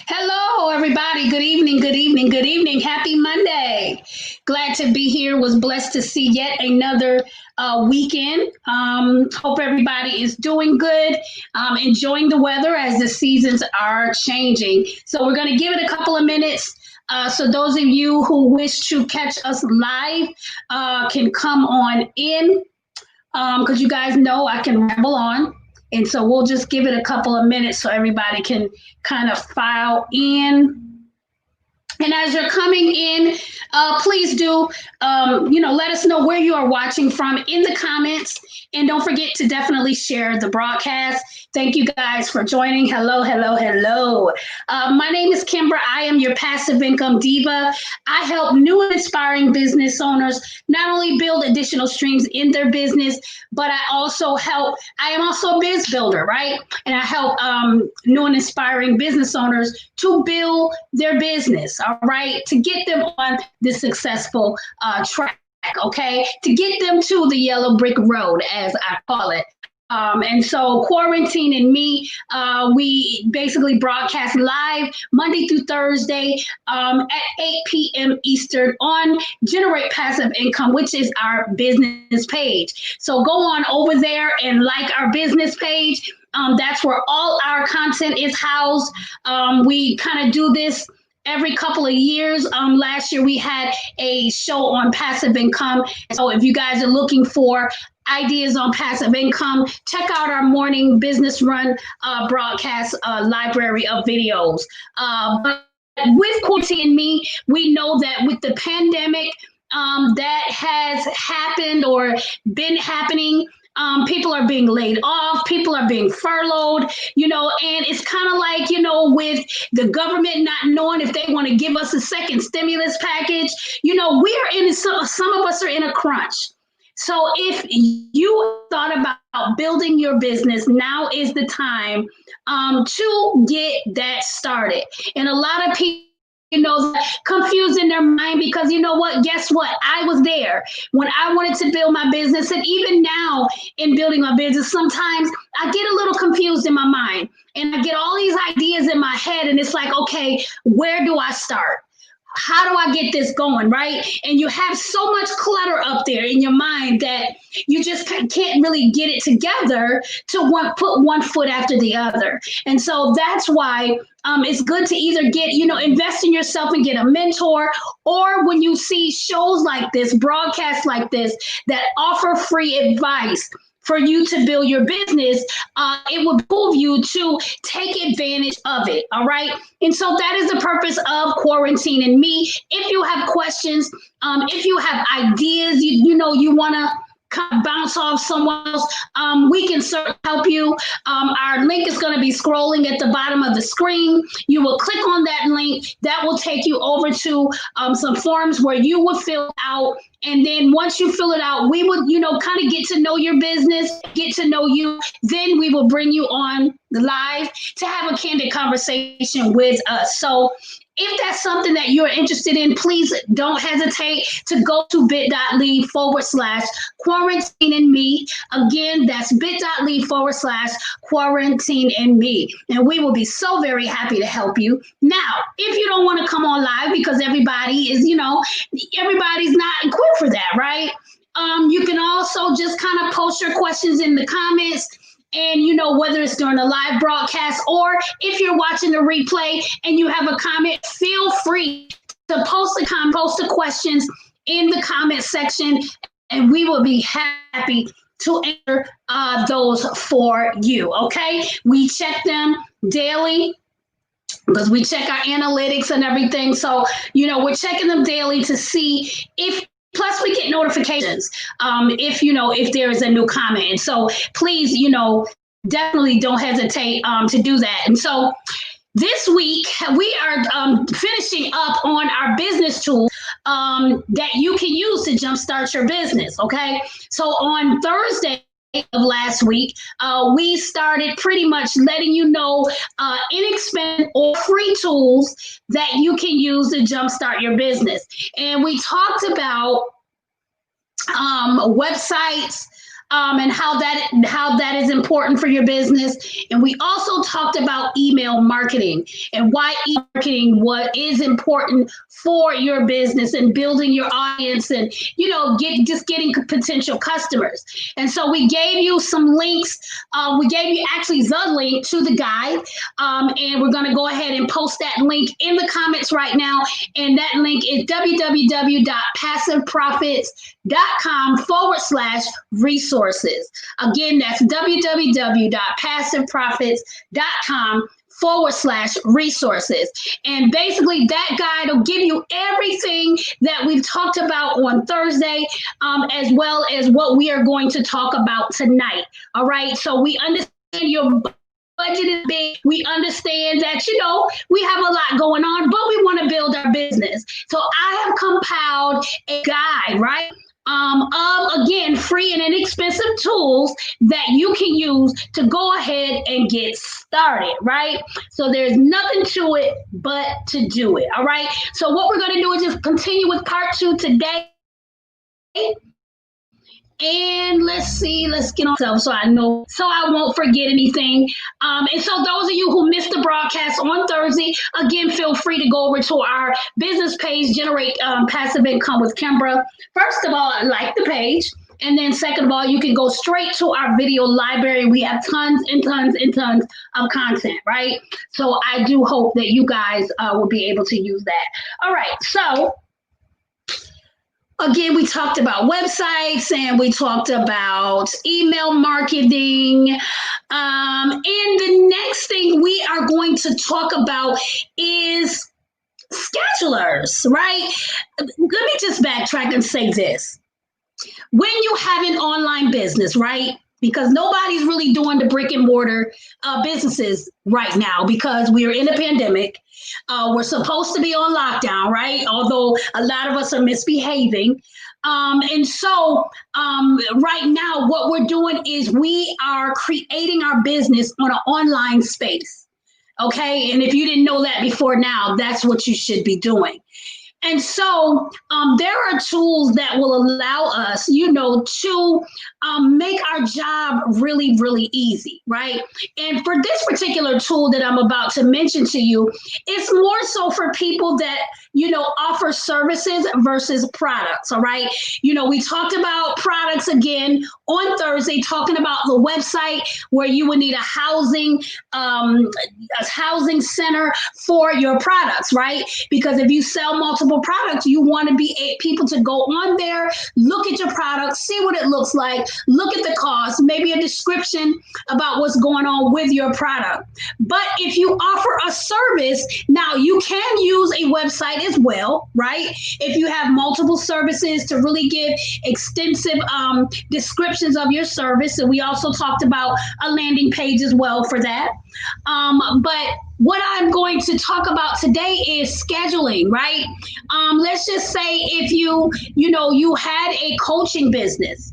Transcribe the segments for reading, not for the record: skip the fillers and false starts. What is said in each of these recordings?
Hello, everybody. Good evening, good evening, good evening. Happy Monday. Glad to be here. Was blessed to see yet another weekend. Hope everybody is doing good, enjoying the weather as the seasons are changing. So, we're going to give it a couple of minutes. So, those of you who wish to catch us live can come on in because you guys know I can ramble on. And so we'll just give it a couple of minutes so everybody can kind of file in. And as you're coming in, please do, let us know where you are watching from in the comments. And don't forget to definitely share the broadcast. Thank you guys for joining. Hello, hello, hello. My name is Kimber. I am your passive income diva. I help new and inspiring business owners not only build additional streams in their business, but I am also a biz builder, right? And I help new and inspiring business owners to build their business, all right, to get them on the successful track, okay, to get them to the yellow brick road, as I call it. And so Quarantine and Me, we basically broadcast live Monday through Thursday at 8 p.m. Eastern on Generate Passive Income, which is our business page. So go on over there and like our business page. That's where all our content is housed. We kind of do this every couple of years. Last year we had a show on passive income. So if you guys are looking for ideas on passive income, check out our morning business run broadcast library of videos. But with Quarantine and Me, we know that with the pandemic that has happened or been happening, people are being laid off, people are being furloughed, and it's kind of like, with the government not knowing if they want to give us a second stimulus package, some of us are in a crunch. So if you thought about building your business, now is the time to get that started. And a lot of people, confused in their mind because you know what? Guess what? I was there when I wanted to build my business. And even now in building my business, sometimes I get a little confused in my mind and I get all these ideas in my head. And it's like, okay, where do I start? How do I get this going, right? And you have so much clutter up there in your mind that you just can't really get it together to put one foot after the other. And so that's why it's good to either invest in yourself and get a mentor, or when you see shows like this, broadcasts like this, that offer free advice for you to build your business, it will behoove you to take advantage of it. All right. And so that is the purpose of Quarantine and Me. If you have questions, if you have ideas, you want to kind of bounce off someone else, we can certainly help you. Our link is going to be scrolling at the bottom of the screen. You will click on that link. That will take you over to some forms where you will fill out. And then once you fill it out, we would, kind of get to know your business, get to know you. Then we will bring you on live to have a candid conversation with us. So if that's something that you're interested in, please don't hesitate to go to bit.ly/quarantine and me. Again, that's bit.ly/quarantine and me. And we will be so very happy to help you. Now, if you don't want to come on live because everybody's not equipped for that, right? You can also just kind of post your questions in the comments. And whether it's during a live broadcast or if you're watching the replay and you have a comment, feel free to post the questions in the comment section, and we will be happy to answer those for you. Okay, we check them daily because we check our analytics and everything. So we're checking them daily to see if. Plus, we get notifications if there is a new comment. And so please, definitely don't hesitate to do that. And so this week, we are finishing up on our business tool that you can use to jumpstart your business, okay? So on Thursday of last week, we started pretty much letting you know inexpensive or free tools that you can use to jumpstart your business. And we talked about websites, and how that is important for your business. And we also talked about email marketing and why email marketing what is important for your business and building your audience and getting potential customers. And so we gave you some links. We gave you actually the link to the guide, and we're going to go ahead and post that link in the comments right now. And that link is www.passeveprofits.com/resources. Again, that's www.passeveprofits.com/resources. And basically that guide will give you everything that we've talked about on Thursday, as well as what we are going to talk about tonight. All right. So we understand your budget is big. We understand that, we have a lot going on, but we want to build our business. So I have compiled a guide, right? Of, again, free and inexpensive tools that you can use to go ahead and get started, right? So there's nothing to it but to do it, all right? So what we're going to do is just continue with part 2 today. And let's get on so I won't forget anything. And so those of you who missed the broadcast on Thursday, again, feel free to go over to our business page, Generate Passive Income with Kimbra. First of all, like the page. And then second of all, you can go straight to our video library. We have tons and tons and tons of content, right? So I do hope that you guys will be able to use that. All right, so again, we talked about websites and we talked about email marketing. And the next thing we are going to talk about is schedulers, right? Let me just backtrack and say this. When you have an online business, right? Because nobody's really doing the brick and mortar businesses right now because we're in a pandemic. We're supposed to be on lockdown, right? Although a lot of us are misbehaving. And so right now, what we're doing is we are creating our business on an online space. Okay. And if you didn't know that before now, that's what you should be doing. And so there are tools that will allow us, to make our job really, really easy, right? And for this particular tool that I'm about to mention to you, it's more so for people that, offer services versus products, all right? We talked about products again on Thursday, talking about the website where you would need a housing center for your products, right? Because if you sell multiple products, you want to be people to go on there, look at your product, see what it looks like, look at the cost, maybe a description about what's going on with your product. But if you offer a service, now you can use a website as well, right? If you have multiple services to really give extensive descriptions of your service. And we also talked about a landing page as well for that. But what I'm going to talk about today is scheduling, right? Let's just say if you had a coaching business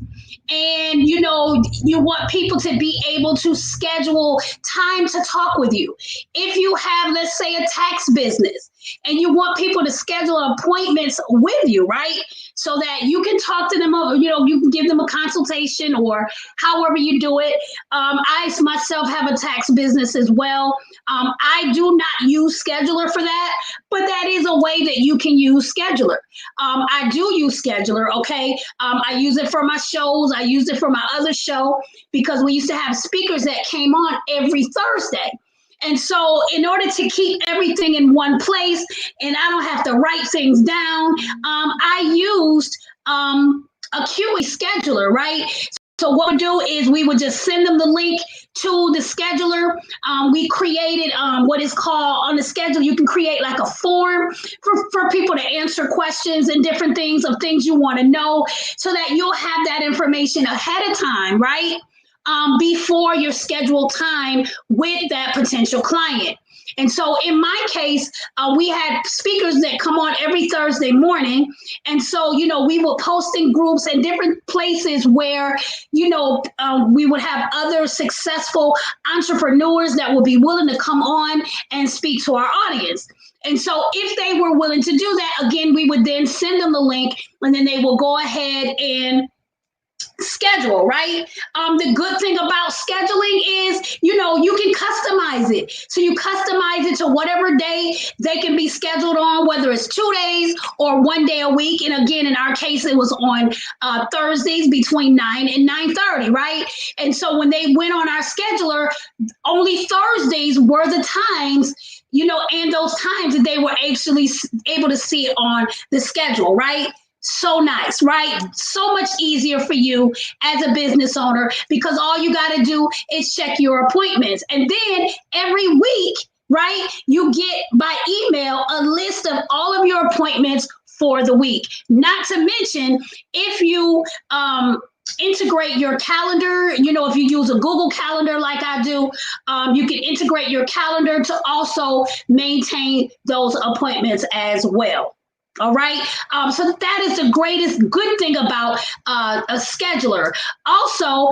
and, you want people to be able to schedule time to talk with you. If you have, let's say, a tax business and you want people to schedule appointments with you, right? So that you can talk to them, you can give them a consultation or however you do it. I myself have a tax business as well. I do not use Scheduler for that, but that is a way that you can use Scheduler. I do use Scheduler, okay? I use it for my shows. I use it for my other show because we used to have speakers that came on every Thursday. And so in order to keep everything in one place and I don't have to write things down, I used Acuity Scheduler, right? So what we do is we would just send them the link to the scheduler. We created what is called on the schedule. You can create like a form for people to answer questions and different things of things you want to know so that you'll have that information ahead of time, right? Before your scheduled time with that potential client. And so in my case, we had speakers that come on every Thursday morning. And so, we will post in groups and different places where, we would have other successful entrepreneurs that would be willing to come on and speak to our audience. And so if they were willing to do that, again, we would then send them the link and then they will go ahead and schedule, right? The good thing about scheduling is, you can customize it. So you customize it to whatever day they can be scheduled on, whether it's 2 days or one day a week. And again, in our case, it was on Thursdays between 9 and 9:30, right? And so when they went on our scheduler, only Thursdays were the times, and those times that they were actually able to see it on the schedule, right? So nice, right? So much easier for you as a business owner because all you got to do is check your appointments. And then every week, right, you get by email a list of all of your appointments for the week. Not to mention, if you integrate your calendar, if you use a Google Calendar like I do, you can integrate your calendar to also maintain those appointments as well. All right. So that is the greatest good thing about a scheduler. Also,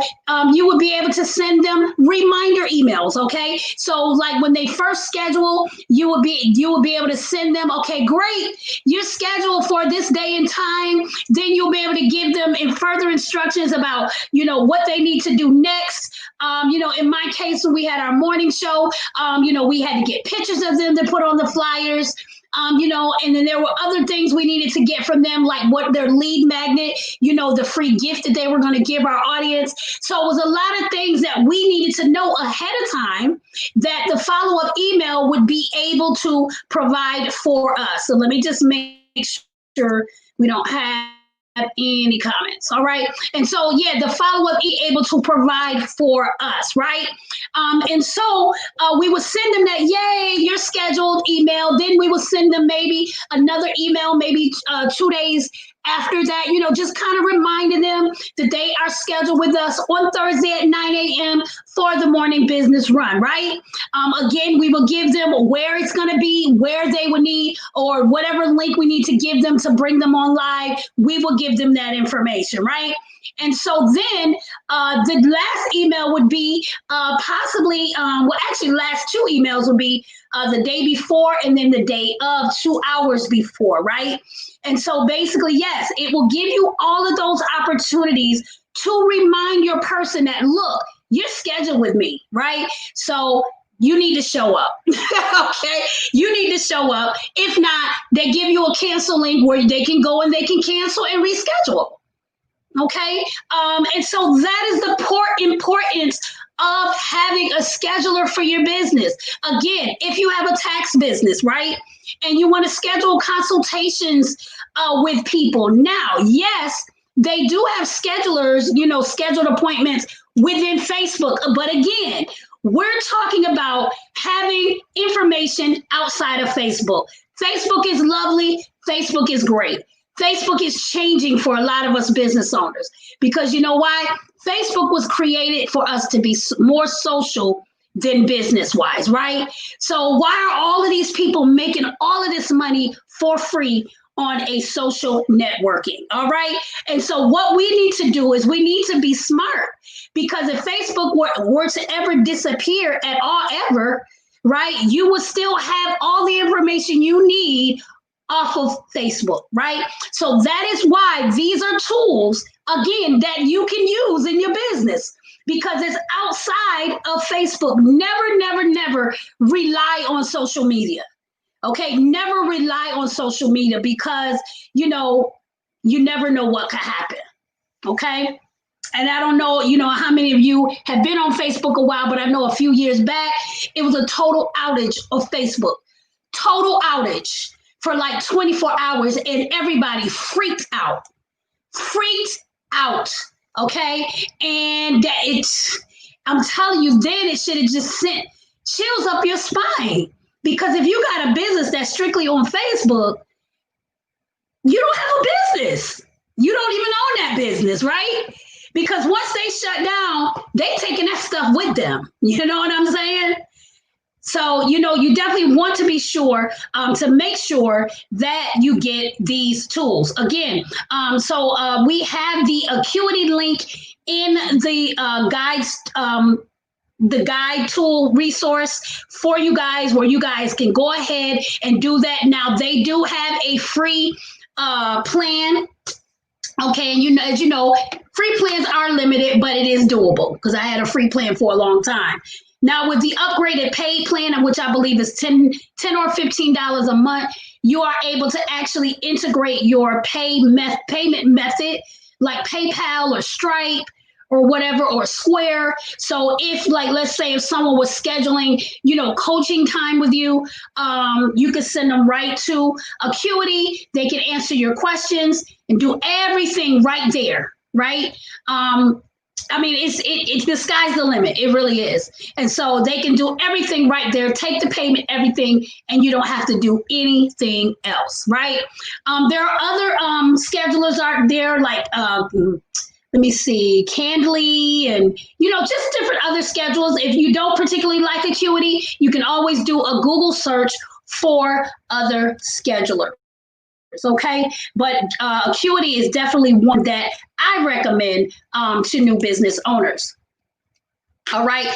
you would be able to send them reminder emails. Okay. So like when they first schedule, you would be able to send them, okay, great, you're scheduled for this day and time. Then you'll be able to give them in further instructions about, what they need to do next. In my case, when we had our morning show, we had to get pictures of them to put on the flyers. And then there were other things we needed to get from them, like what their lead magnet, the free gift that they were going to give our audience. So it was a lot of things that we needed to know ahead of time that the follow-up email would be able to provide for us. So let me just make sure we don't have any comments. All right. And so, yeah, the follow-up be able to provide for us, right? And so we would send them that, yay, you're scheduled email. Then we would send them maybe another email, maybe 2 days after that, just kind of reminding them that they are scheduled with us on Thursday at 9 a.m. for the morning business run, right? Again, we will give them where it's going to be, where they would need, or whatever link we need to give them to bring them on live. We will give them that information, right? And so then the last email would be possibly, actually last two emails would be the day before and then the day of, 2 hours before, right? And so basically, yes, it will give you all of those opportunities to remind your person that, look, you're scheduled with me, right? So you need to show up. Okay, you need to show up. If not, they give you a cancel link where they can go and they can cancel and reschedule. Okay, and so that is the importance of having a scheduler for your business. Again, if you have a tax business, right, and you want to schedule consultations with people, now, yes, they do have schedulers, scheduled appointments within Facebook. But again, we're talking about having information outside of Facebook. Facebook is lovely. Facebook is great. Facebook is changing for a lot of us business owners because you know why? Facebook was created for us to be more social than business wise, right? So why are all of these people making all of this money for free on a social networking? All right. And so what we need to do is we need to be smart because if Facebook were to ever disappear at all, ever, right, you will still have all the information you need off of Facebook, right? So that is why these are tools, again, that you can use in your business because it's outside of Facebook. Never, never, never rely on social media. Okay, never rely on social media because, you never know what could happen. Okay. And I don't know, how many of you have been on Facebook a while, but I know a few years back, it was a total outage of Facebook. Total outage for like 24 hours and everybody freaked out. Okay. And I'm telling you, then it should have just sent chills up your spine. Because if you got a business that's strictly on Facebook, you don't have a business. You don't even own that business, right? Because once they shut down, they taking that stuff with them. You know what I'm saying? So, you definitely want to be sure to make sure that you get these tools. Again, so we have the Acuity link in the the guide tool resource for you guys where you guys can go ahead and do that. Now, they do have a free plan Okay, and as you know, free plans are limited, but it is doable because I had a free plan for a long time. Now with the upgraded paid plan, which I believe is 10 or $15 a month, you are able to actually integrate your payment method like PayPal or Stripe or whatever, or Square. So if, like, let's say if someone was scheduling, coaching time with you, you could send them right to Acuity. They can answer your questions and do everything right there, right? I mean, it's the sky's the limit. It really is. And so they can do everything right there, take the payment, everything, and you don't have to do anything else, right? There are other schedulers out there like let me see, Candly, and just different other schedules. If you don't particularly like Acuity, you can always do a Google search for other schedulers. Okay, but Acuity is definitely one that I recommend to new business owners. All right.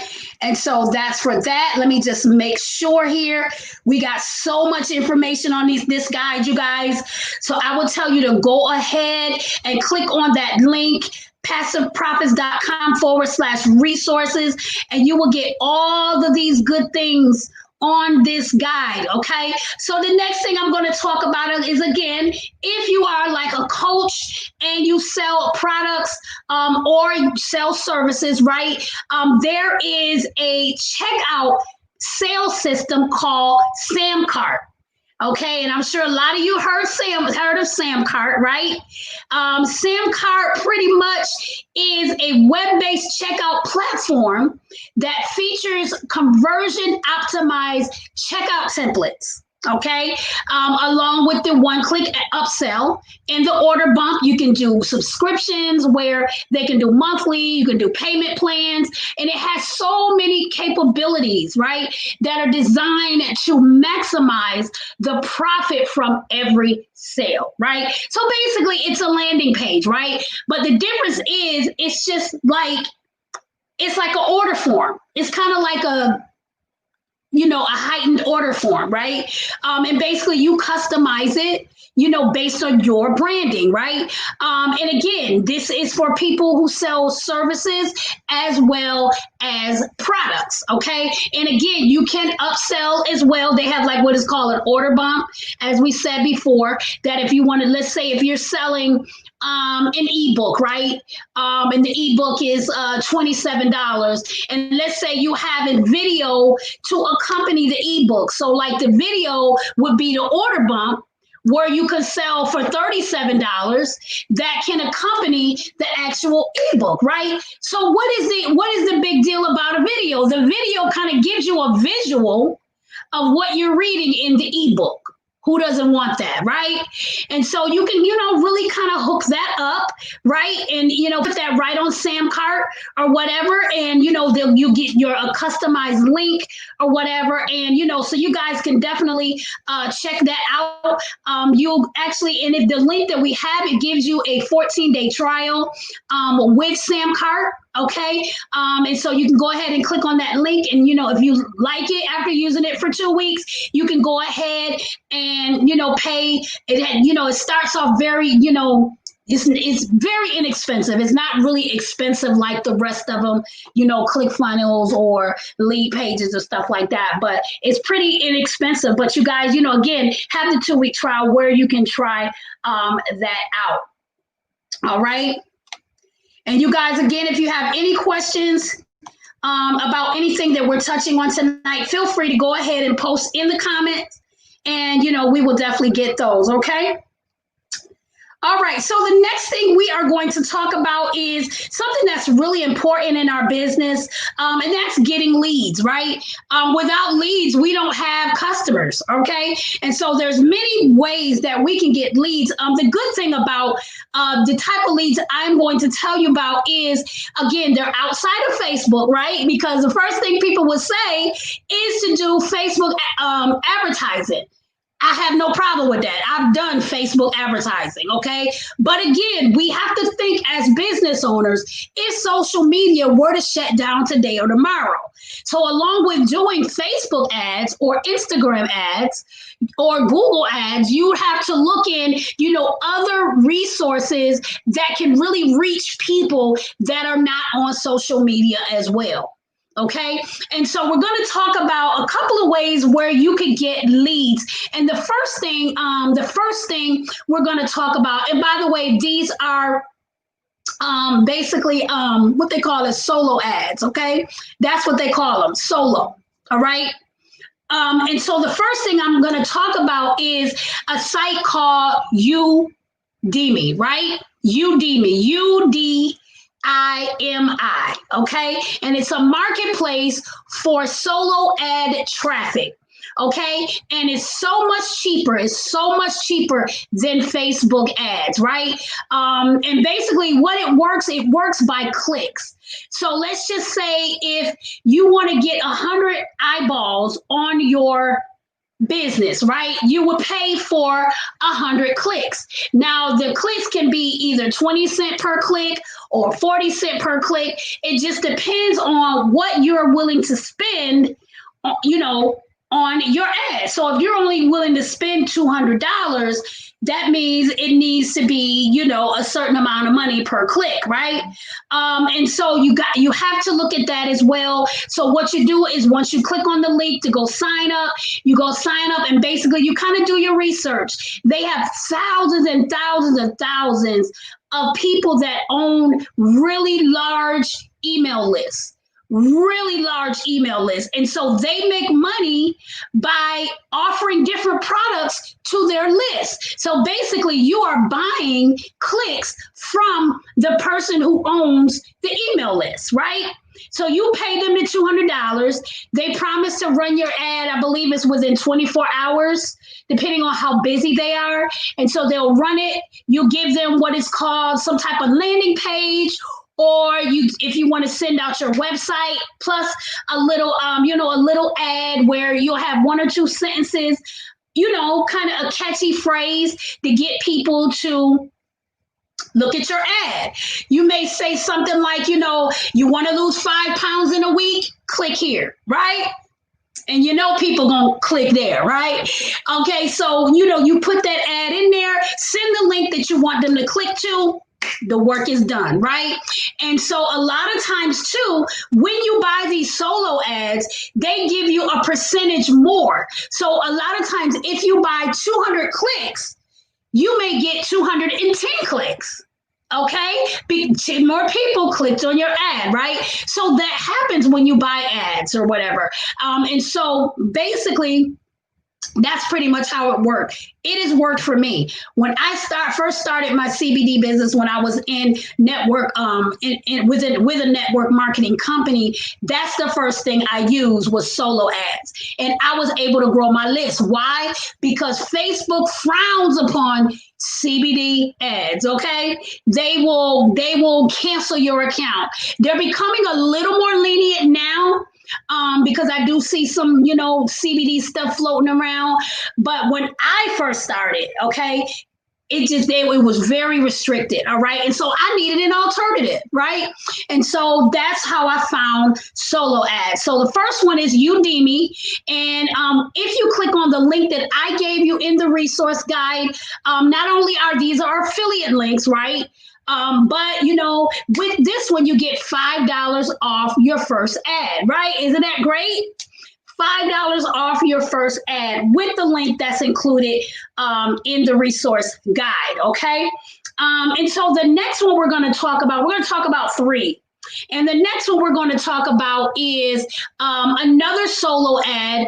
And so that's for that. Let me just make sure here. We got so much information on this guide, you guys. So I will tell you to go ahead and click on that link, passiveprofits.com/resources, and you will get all of these good things on this guide. Okay. So the next thing I'm going to talk about is, again, if you are like a coach and you sell products or sell services, right? There is a checkout sales system called Samcart. Okay, and I'm sure a lot of you heard of Samcart, right? Samcart pretty much is a web-based checkout platform that features conversion optimized checkout templates. Okay, along with the one-click upsell and the order bump, you can do subscriptions where they can do monthly, you can do payment plans, and it has so many capabilities, right, that are designed to maximize the profit from every sale, right? So basically, it's a landing page, right? But the difference is, it's like an order form. It's kind of like a heightened order form, right? And basically you customize it, based on your branding, right? And again, this is for people who sell services as well as products, okay? And again, you can upsell as well. They have like what is called an order bump, as we said before, that if you want to, let's say if you're selling an ebook, right? And the ebook is $27. And let's say you have a video to accompany the ebook. So like the video would be the order bump where you can sell for $37 that can accompany the actual ebook, right? So what is the big deal about a video? The video kind of gives you a visual of what you're reading in the ebook. Who doesn't want that, right? And so you can, really kind of hook that up, right? And, put that right on Samcart or whatever. And, you get a customized link or whatever. And, so you guys can definitely check that out. You'll actually, and if the link that we have, it gives you a 14-day trial with Samcart. Okay. And so you can go ahead and click on that link. And, if you like it after using it for 2 weeks, you can go ahead and, pay it. It starts off very, it's very inexpensive. It's not really expensive like the rest of them, ClickFunnels or Leadpages or stuff like that. But it's pretty inexpensive. But you guys, again, have the 2-week trial where you can try that out. All right. And you guys, again, if you have any questions about anything that we're touching on tonight, feel free to go ahead and post in the comments, and, we will definitely get those, okay? All right, so the next thing we are going to talk about is something that's really important in our business, and that's getting leads, right? Without leads, we don't have customers, okay? And so there's many ways that we can get leads. The good thing about the type of leads I'm going to tell you about is, again, they're outside of Facebook, right? Because the first thing people would say is to do Facebook advertising. I have no problem with that. I've done Facebook advertising, okay? But again, we have to think as business owners, if social media were to shut down today or tomorrow. So along with doing Facebook ads or Instagram ads or Google ads, you have to look in, other resources that can really reach people that are not on social media as well. Okay. And so we're going to talk about a couple of ways where you could get leads. And the first thing we're going to talk about, and by the way, these are basically what they call as solo ads. Okay. That's what they call them, solo. All right. And so the first thing I'm going to talk about is a site called Udemy, right? Udemy, UDIMI, okay? And it's a marketplace for solo ad traffic, okay? And it's so much cheaper. It's so much cheaper than Facebook ads, right? And basically what it works by clicks. So let's just say if you want to get 100 eyeballs on your business, right? You would pay for 100 clicks. Now the clicks can be either 20 cents per click or 40 cents per click. It just depends on what you're willing to spend, on your ad. So if you're only willing to spend $200, that means it needs to be, a certain amount of money per click, right? And so you have to look at that as well. So what you do is once you click on the link to go sign up, you go sign up and basically you kind of do your research. They have thousands and thousands and thousands of people that own really large email lists. And so they make money by offering different products to their list. So basically you are buying clicks from the person who owns the email list, right? So you pay them the $200. They promise to run your ad, I believe it's within 24 hours, depending on how busy they are. And so they'll run it. You give them what is called some type of landing page, or if you want to send out your website plus a little, a little ad where you'll have one or two sentences, kind of a catchy phrase to get people to look at your ad. You may say something like, you want to lose 5 pounds in a week, click here, right? And people gonna click there, right? Okay, so you put that ad in there, send the link that you want them to click to, the work is done, right? And so a lot of times too, when you buy these solo ads, they give you a percentage more. So a lot of times if you buy 200 clicks, you may get 210 clicks. Okay, more people clicked on your ad, right? So that happens when you buy ads or whatever. And so basically, that's pretty much how it worked. It has worked for me. When I first started my CBD business, when I was in network, with a network marketing company, that's the first thing I used was solo ads. And I was able to grow my list. Why? Because Facebook frowns upon CBD ads, okay? They will cancel your account. They're becoming a little more lenient now, because I do see some, CBD stuff floating around. But when I first started, okay, it was very restricted. All right. And so I needed an alternative. Right. And so that's how I found solo ads. So the first one is Udemy. And if you click on the link that I gave you in the resource guide, not only are these affiliate links, right? But with this one, you get $5 off your first ad, right? Isn't that great? $5 off your first ad with the link that's included in the resource guide, okay? And so the next one we're going to talk about 3. And the next one we're going to talk about is another solo ad,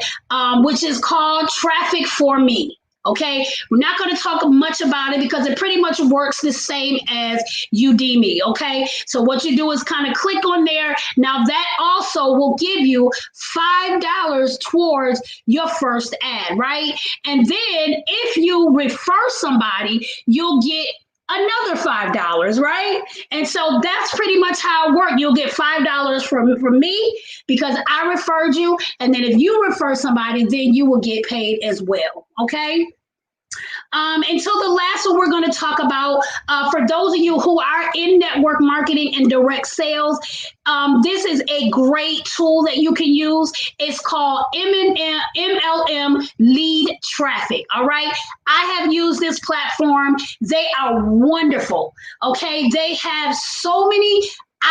which is called Traffic for Me. Okay, we're not going to talk much about it because it pretty much works the same as Udemy. Okay, so what you do is kind of click on there. Now that also will give you $5 towards your first ad, right? And then if you refer somebody, you'll get another $5, right? And so that's pretty much how it works. You'll get $5 from me because I referred you. And then if you refer somebody, then you will get paid as well. Okay. And so the last one we're going to talk about, for those of you who are in network marketing and direct sales, this is a great tool that you can use. It's called MLM Lead Traffic. All right. I have used this platform. They are wonderful. Okay. They have so many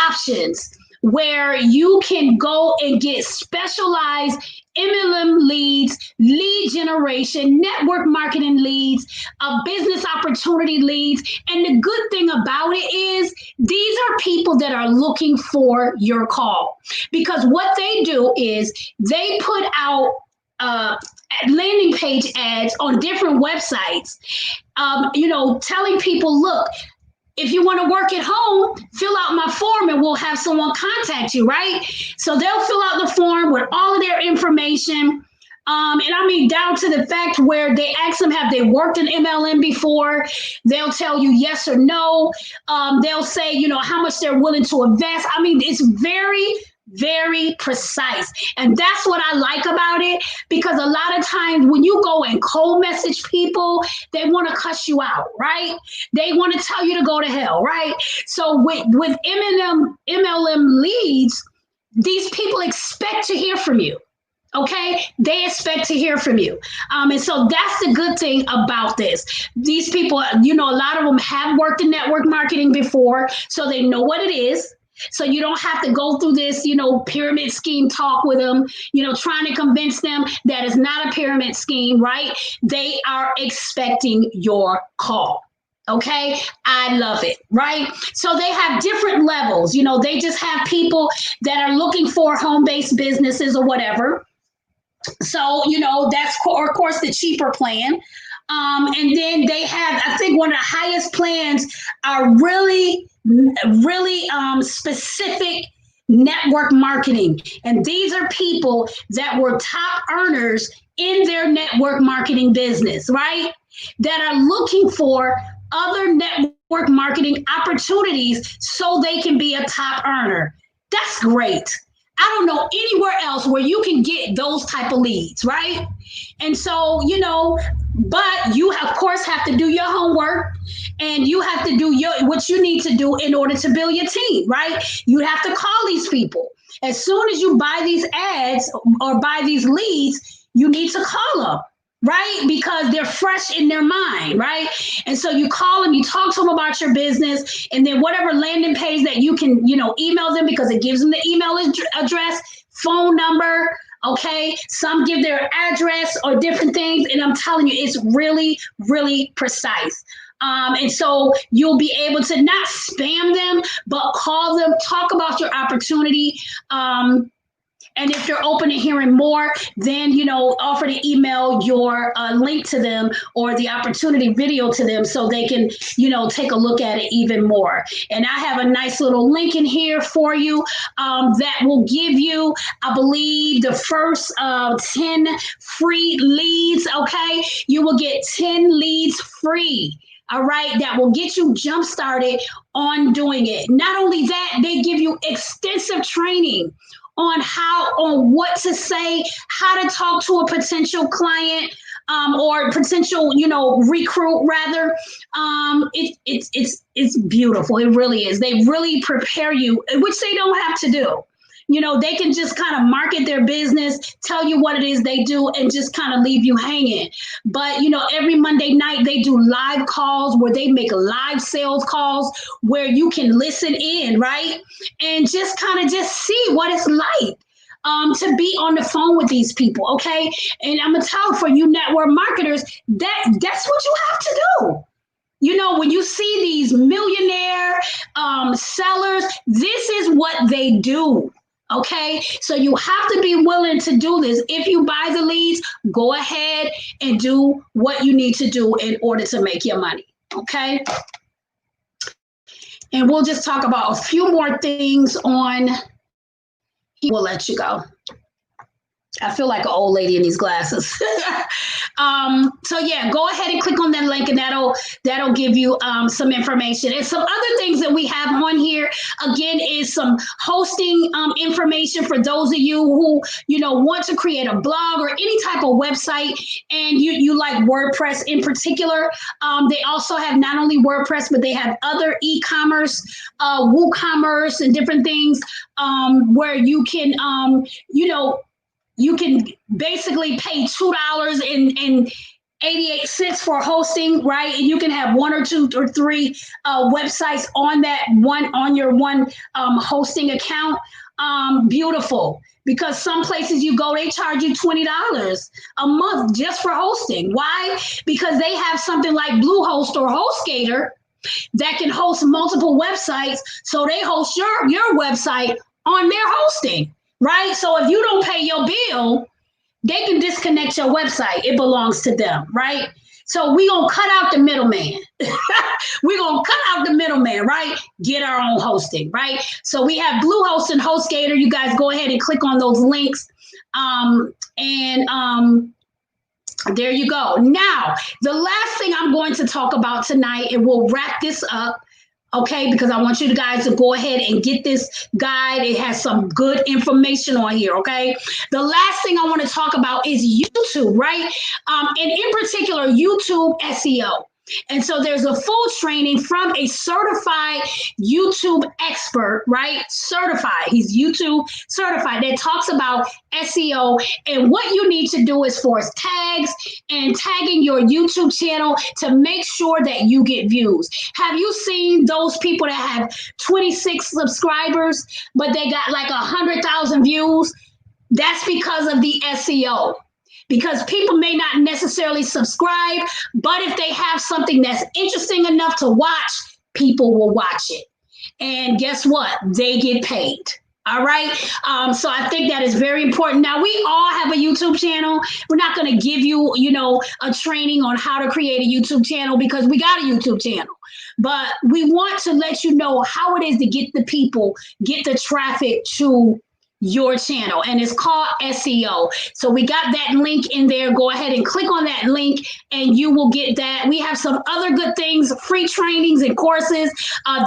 options where you can go and get specialized MLM leads, lead generation, network marketing leads, business opportunity leads. And the good thing about it is these are people that are looking for your call, because what they do is they put out landing page ads on different websites, telling people, look, if you want to work at home, fill out my form and we'll have someone contact you, right? So they'll fill out the form with all of their information. And I mean, down to the fact where they ask them, have they worked in MLM before? They'll tell you yes or no. They'll say, how much they're willing to invest. I mean, it's very, very precise. And that's what I like about it, because a lot of times when you go and cold message people, they want to cuss you out, right? They want to tell you to go to hell, right? So with MLM leads, these people expect to hear from you. Okay, they expect to hear from you. And so that's the good thing about this. These people, a lot of them have worked in network marketing before, so they know what it is. So you don't have to go through this, pyramid scheme talk with them, trying to convince them that it's not a pyramid scheme, right? They are expecting your call. Okay, I love it, right? So they have different levels. They just have people that are looking for home-based businesses or whatever. So, that's, of course, the cheaper plan. And then they have, I think one of the highest plans are really specific network marketing. And these are people that were top earners in their network marketing business, right? That are looking for other network marketing opportunities so they can be a top earner. That's great. I don't know anywhere else where you can get those type of leads, right? And so, but you of course have to do your homework, and you have to do what you need to do in order to build your team, right? You have to call these people. As soon as you buy these ads or buy these leads, you need to call them, right? Because they're fresh in their mind, right? And so you call them, you talk to them about your business, and then whatever landing page that you can, email them, because it gives them the email address, phone number. Okay, some give their address or different things, and I'm telling you, it's really, really precise. And so you'll be able to not spam them, but call them, talk about your opportunity. And if you're open to hearing more, then, offer to email your link to them or the opportunity video to them so they can, take a look at it even more. And I have a nice little link in here for you that will give you, I believe, the first 10 free leads. Okay. You will get 10 leads free. All right, that will get you jump started on doing it. Not only that, they give you extensive training on what to say, how to talk to a potential client, or potential, recruit rather. It's beautiful. It really is. They really prepare you, which they don't have to do. They can just kind of market their business, tell you what it is they do, and just kind of leave you hanging. But, every Monday night they do live calls where they make live sales calls where you can listen in, right? And just kind of just see what it's like to be on the phone with these people, okay? And I'm going to tell for you network marketers, that's what you have to do. When you see these millionaire sellers, this is what they do. Okay, so you have to be willing to do this. If you buy the leads, go ahead and do what you need to do in order to make your money. Okay, and we'll just talk about a few more things on. We'll let you go. I feel like an old lady in these glasses. So yeah, go ahead and click on that link, and that'll give you some information and some other things that we have on here. Again, is some hosting information for those of you who want to create a blog or any type of website, and you like WordPress in particular. They also have not only WordPress, but they have other e-commerce, WooCommerce, and different things where you can you can basically pay $2.88 for hosting, right? And you can have one or two or three websites on your one hosting account. Beautiful. Because some places you go, they charge you $20 a month just for hosting. Why? Because they have something like Bluehost or HostGator that can host multiple websites. So they host your website on their hosting. Right? So if you don't pay your bill, they can disconnect your website. It belongs to them, right? So we're going to cut out the middleman. We're going to cut out the middleman, right? Get our own hosting, right? So we have Bluehost and HostGator. You guys go ahead and click on those links. There you go. Now, the last thing I'm going to talk about tonight, and we'll wrap this up, okay, because I want you guys to go ahead and get this guide. It has some good information on here, okay? The last thing I want to talk about is YouTube, right? And in particular, YouTube SEO. And so there's a full training from a certified YouTube expert, right? Certified. He's YouTube certified that talks about SEO and what you need to do as far as tags and tagging your YouTube channel to make sure that you get views. Have you seen those people that have 26 subscribers, but they got like 100,000 views? That's because of the SEO. Because people may not necessarily subscribe, but if they have something that's interesting enough to watch, people will watch it. And guess what? They get paid. All right. So I think that is very important. Now, we all have a YouTube channel. We're not going to give you, a training on how to create a YouTube channel because we got a YouTube channel. But we want to let you know how it is to get the people, get the traffic to your channel, and it's called SEO. So we got that link in there. Go ahead and click on that link and you will get that. We have some other good things, free trainings and courses.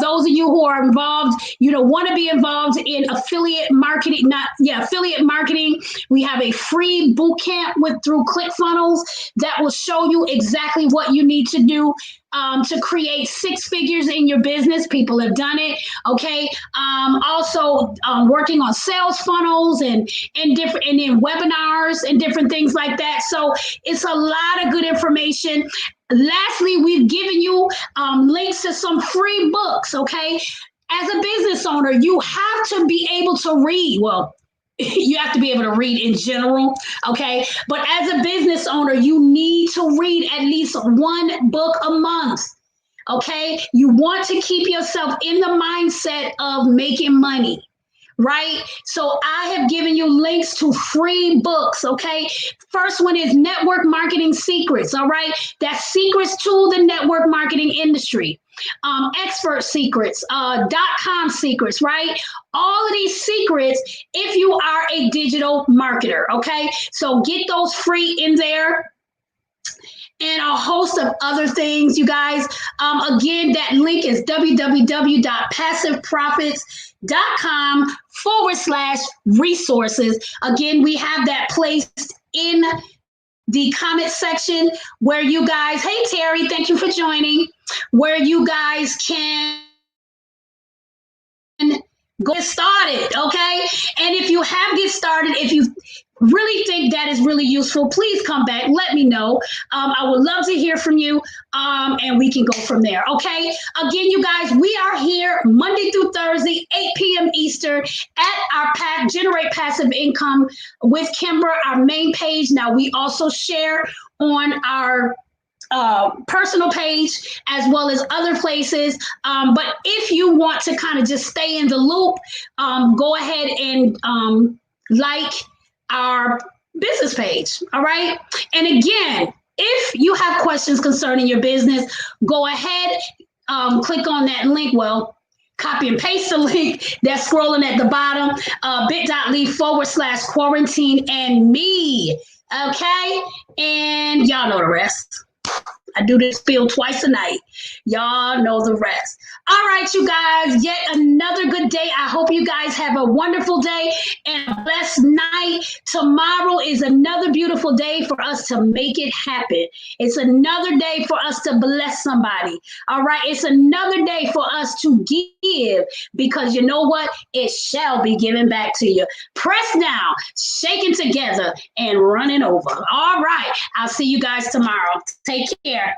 Those of you who are involved, want to be involved in affiliate marketing, affiliate marketing. We have a free boot camp through ClickFunnels that will show you exactly what you need to do to create 6 figures in your business. People have done it. Okay. Also working on sales funnels and then webinars and different things like that. So it's a lot of good information. Lastly, we've given you links to some free books. Okay. As a business owner, you have to be able to read. Well, you have to be able to read in general, okay? But as a business owner, you need to read at least one book a month, okay? You want to keep yourself in the mindset of making money, right? So I have given you links to free books, okay? First one is Network Marketing Secrets, all right? That's secrets to the network marketing industry. Expert secrets, .com secrets, right? All of these secrets if you are a digital marketer, okay? So get those free in there. And a host of other things, you guys. Again, that link is www.passiveprofits.com/resources. Again, we have that placed in the comment section where you guys, hey Terry, thank you for joining, where you guys can go get started, okay? And if you have get started, if you really think that is really useful, please come back, let me know. I would love to hear from you, and we can go from there, okay? Again, you guys, we are here Monday through Thursday, 8 p.m. Eastern at our Generate Passive Income with Kimber, our main page. Now, we also share on our personal page as well as other places. But if you want to kind of just stay in the loop, go ahead and like our business page. All right. And again, if you have questions concerning your business, go ahead, click on that link. Well, copy and paste the link that's scrolling at the bottom, bit.ly/quarantine and me. Okay. And y'all know the rest. I do this spiel twice a night. Y'all know the rest. All right, you guys, yet another good day. I hope you guys have a wonderful day and a blessed night. Tomorrow is another beautiful day for us to make it happen. It's another day for us to bless somebody. All right, it's another day for us to give, because you know what? It shall be given back to you. Pressed down, shaken together, and running over. All right, I'll see you guys tomorrow. Take care.